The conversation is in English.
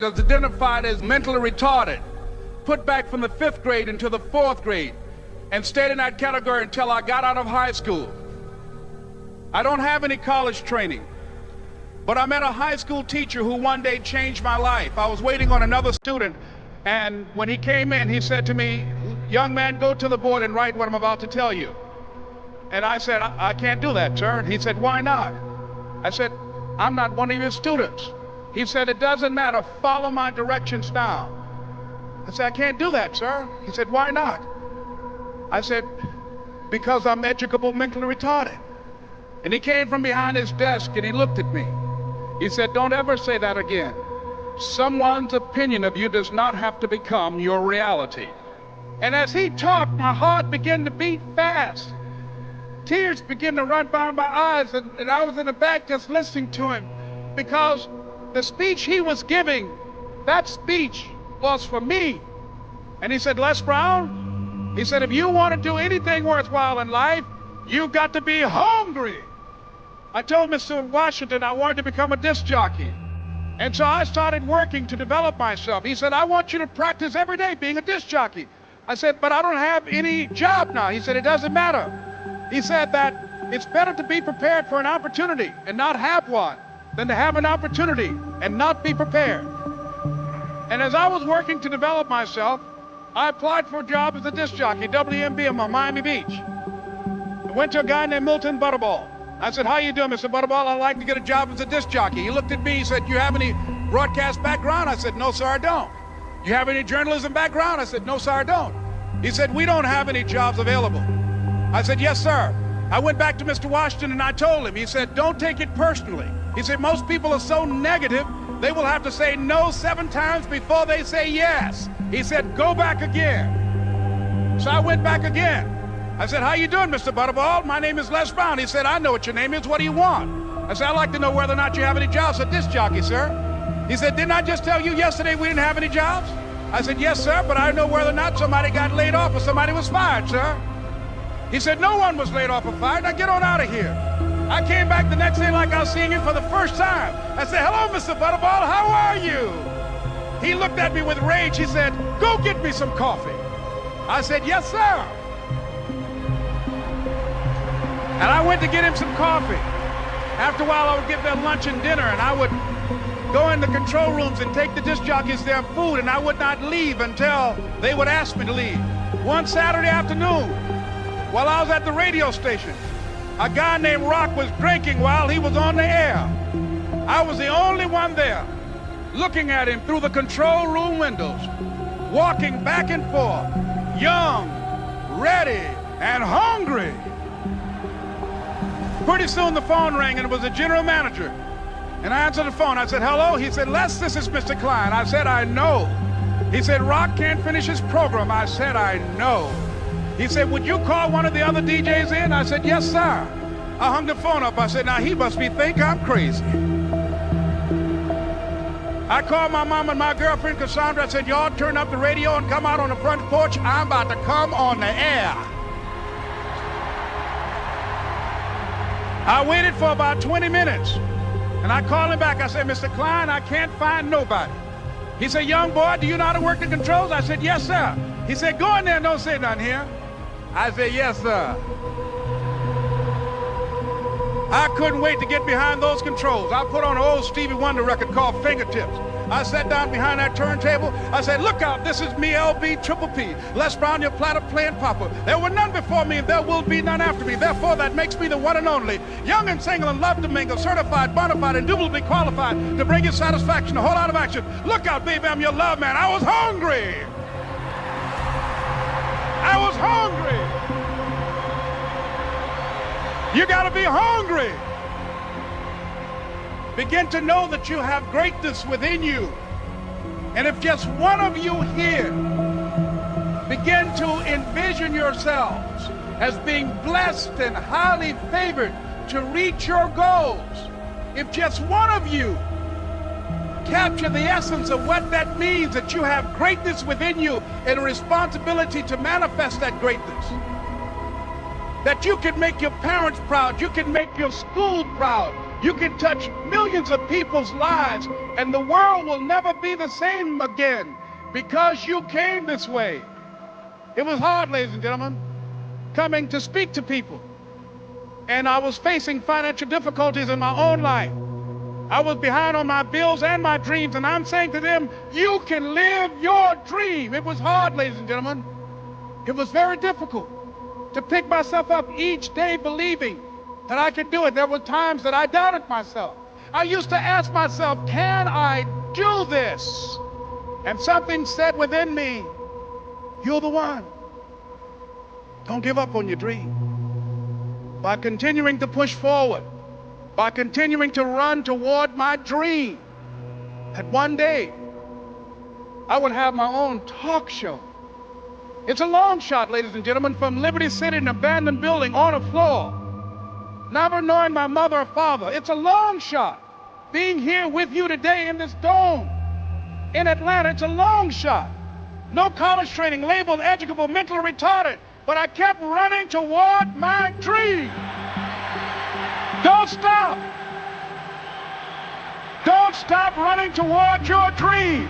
was identified as mentally retarded, put back from the 5th grade into the 4th grade, and stayed in that category until I got out of high school. I don't have any college training, but I met a high school teacher who one day changed my life. I was waiting on another student, and when he came in, he said to me, "Young man, go to the board and write what I'm about to tell you." And I said, I can't do that, sir. He said, "Why not?" I said, "I'm not one of your students." He said, "It doesn't matter, follow my directions now." I said, "I can't do that, sir." He said, "Why not?" I said, "Because I'm educable mentally retarded." And he came from behind his desk and he looked at me. He said, "Don't ever say that again. Someone's opinion of you does not have to become your reality." And as he talked, my heart began to beat fast. Tears began to run down my eyes, and I was in the back just listening to him, because the speech he was giving, that speech was for me. And he said, "Les Brown," he said, "if you want to do anything worthwhile in life, you've got to be hungry." I told Mr. Washington I wanted to become a disc jockey. And so I started working to develop myself. He said, "I want you to practice every day being a disc jockey." I said, "But I don't have any job now." He said, "It doesn't matter." He said that it's better to be prepared for an opportunity and not have one than to have an opportunity and not be prepared. And as I was working to develop myself, I applied for a job as a disc jockey, WMBM on Miami Beach. I went to a guy named Milton Butterball. I said, "How you doing, Mr. Butterball? I'd like to get a job as a disc jockey." He looked at me, he said, "You have any broadcast background?" I said, "No, sir, I don't." "You have any journalism background?" I said, "No, sir, I don't." He said, "We don't have any jobs available." I said, "Yes, sir." I went back to Mr. Washington and I told him. He said, "Don't take it personally." He said, "Most people are so negative, they will have to say no 7 times before they say yes." He said, "Go back again." So I went back again. I said, "How you doing, Mr. Butterball? My name is Les Brown." He said, "I know what your name is. What do you want?" I said, "I'd like to know whether or not you have any jobs as a disc jockey, sir." He said, "Didn't I just tell you yesterday we didn't have any jobs?" I said, "Yes, sir, but I know whether or not somebody got laid off or somebody was fired, sir." He said, "No one was laid off or fired. Now get on out of here." I came back the next day like I was seeing him for the first time. I said, "Hello, Mr. Butterball, how are you?" He looked at me with rage. He said, "Go get me some coffee." I said, "Yes, sir." And I went to get him some coffee. After a while, I would get their lunch and dinner, and I would go in the control rooms and take the disc jockeys their food, and I would not leave until they would ask me to leave. One Saturday afternoon, while I was at the radio station, a guy named Rock was drinking while he was on the air. I was the only one there, looking at him through the control room windows, walking back and forth, young, ready, and hungry. Pretty soon the phone rang, and it was the general manager. And I answered the phone. I said, "Hello?" He said, "Les, this is Mr. Klein." I said, "I know." He said, "Rock can't finish his program." I said, "I know." He said, "Would you call one of the other DJs in?" I said, "Yes, sir." I hung the phone up. I said, "Now he must think I'm crazy." I called my mom and my girlfriend, Cassandra. I said, "Y'all turn up the radio and come out on the front porch. I'm about to come on the air." I waited for about 20 minutes, and I called him back. I said, "Mr. Klein, I can't find nobody." He said, "Young boy, do you know how to work the controls?" I said, "Yes, sir." He said, "Go in there and don't say nothing here." I said, "Yes, sir." I couldn't wait to get behind those controls. I put on an old Stevie Wonder record called Fingertips. I sat down behind that turntable. I said, "Look out, this is me, LB Triple P. Les Brown, your platter playing papa. There were none before me, and there will be none after me. Therefore, that makes me the one and only. Young and single and love to mingle, certified, bona fide, indubitably qualified to bring you satisfaction, a whole lot of action. Look out, baby, I'm your love man." I was hungry. I was hungry. You gotta be hungry. Begin to know that you have greatness within you. And if just one of you here begin to envision yourselves as being blessed and highly favored to reach your goals, if just one of you capture the essence of what that means, that you have greatness within you and a responsibility to manifest that greatness, that you can make your parents proud, you can make your school proud, You can touch millions of people's lives, and the world will never be the same again because you came this way. It was hard, ladies and gentlemen, coming to speak to people. And I was facing financial difficulties in my own life. I was behind on my bills and my dreams, and I'm saying to them, you can live your dream. It was hard, ladies and gentlemen. It was very difficult to pick myself up each day believing that I could do it. There were times that I doubted myself. I used to ask myself, can I do this? And something said within me, you're the one. Don't give up on your dream. By continuing to push forward, by continuing to run toward my dream, that one day I would have my own talk show. It's a long shot, ladies and gentlemen, from Liberty City, an abandoned building on a floor, never knowing my mother or father. It's a long shot. Being here with you today in this dome in Atlanta, it's a long shot. No college training, labeled educable, mentally retarded, but I kept running toward my dream. Don't stop. Don't stop running toward your dream.